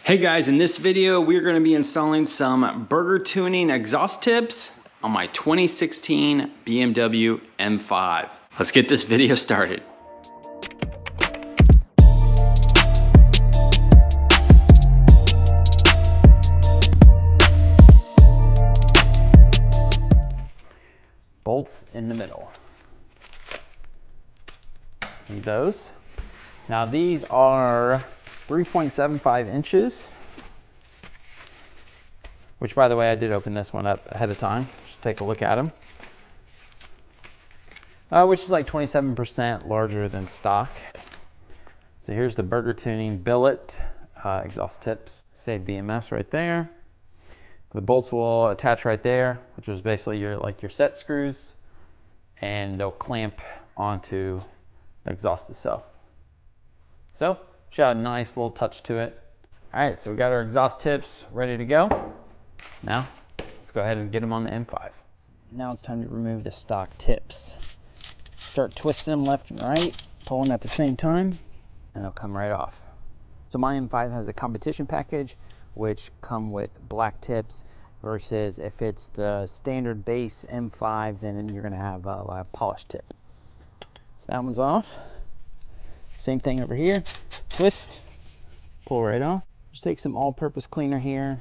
Hey guys, in this video, we're gonna be installing some burger tuning exhaust tips on my 2016 BMW M5. Let's get this video started. Bolts in the middle. Need those. Now these are 3.75 inches, which by the way, I did open this one up ahead of time. Just take a look at them. Which is like 27% larger than stock. So here's the burger tuning billet exhaust tips. Say BMS right there. The bolts will attach right there, which is basically your set screws, and they'll clamp onto the exhaust itself. So, should have a nice little touch to it. All right, so we got our exhaust tips ready to go. Now, let's go ahead and get them on the M5. Now it's time to remove the stock tips. Start twisting them left and right, pulling at the same time, and they'll come right off. So my M5 has a competition package, which come with black tips, versus if it's the standard base M5, then you're gonna have a polished tip. So that one's off. Same thing over here, twist, pull right off. Just take some all-purpose cleaner here.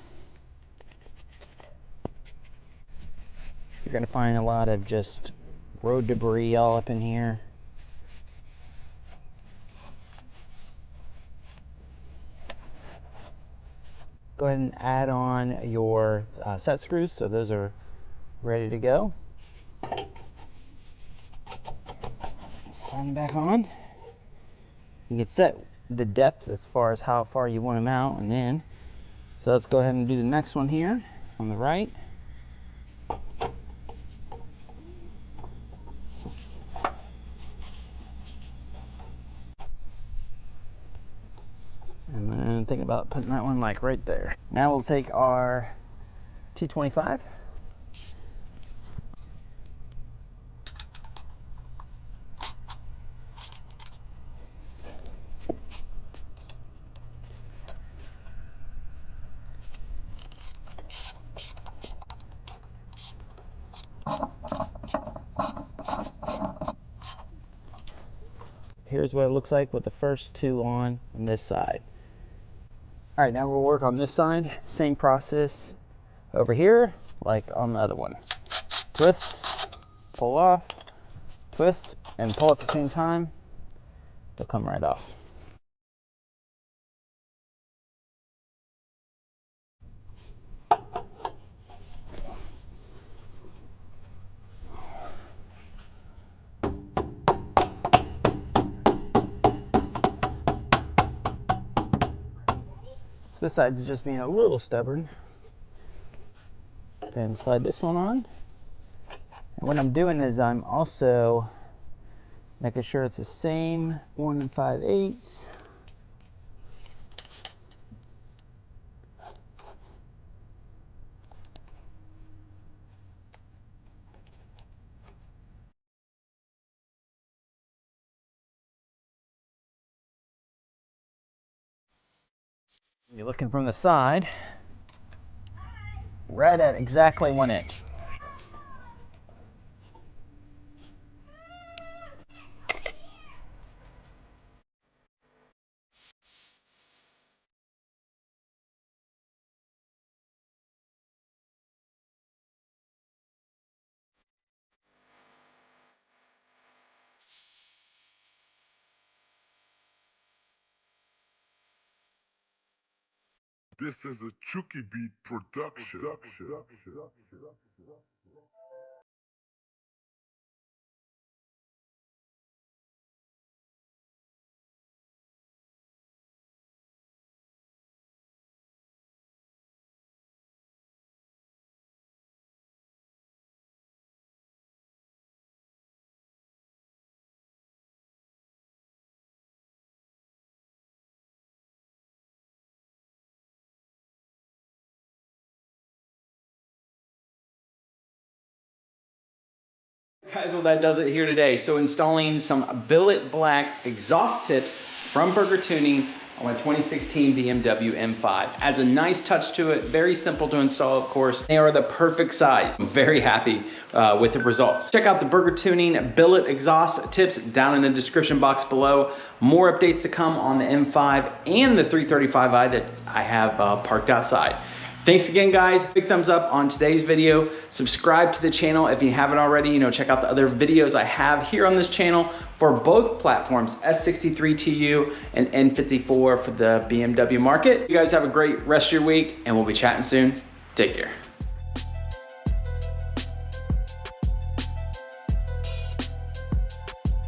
You're gonna find a lot of just road debris all up in here. Go ahead and add on your set screws, so those are ready to go. Slide them back on. You can set the depth as far as how far you want them out and in. So let's go ahead and do the next one here on the right. And then think about putting that one like right there. Now we'll take our T25. Here's what it looks like with the first two on this side. All right, now we'll work on this side. Same process over here, like on the other one. Twist, pull off, twist, and pull at the same time. They'll come right off. This side's just being a little stubborn. Then slide this one on. And what I'm doing is I'm also making sure it's the same 1 5/8. You're looking from the side, right at exactly 1 inch. This is a Chuki beat production. Guys, well that does it here today. So installing some billet black exhaust tips from Burger Tuning on my 2016 BMW M5. Adds a nice touch to it, very simple to install, of course. They are the perfect size. I'm very happy with the results. Check out the burger tuning billet exhaust tips down in the description box below. More updates to come on the M5 and the 335i that I have parked outside. Thanks again, guys. Big thumbs up on today's video. Subscribe to the channel if you haven't already. Check out the other videos I have here on this channel for both platforms, S63TU and N54 for the BMW market. You guys have a great rest of your week, and we'll be chatting soon. Take care.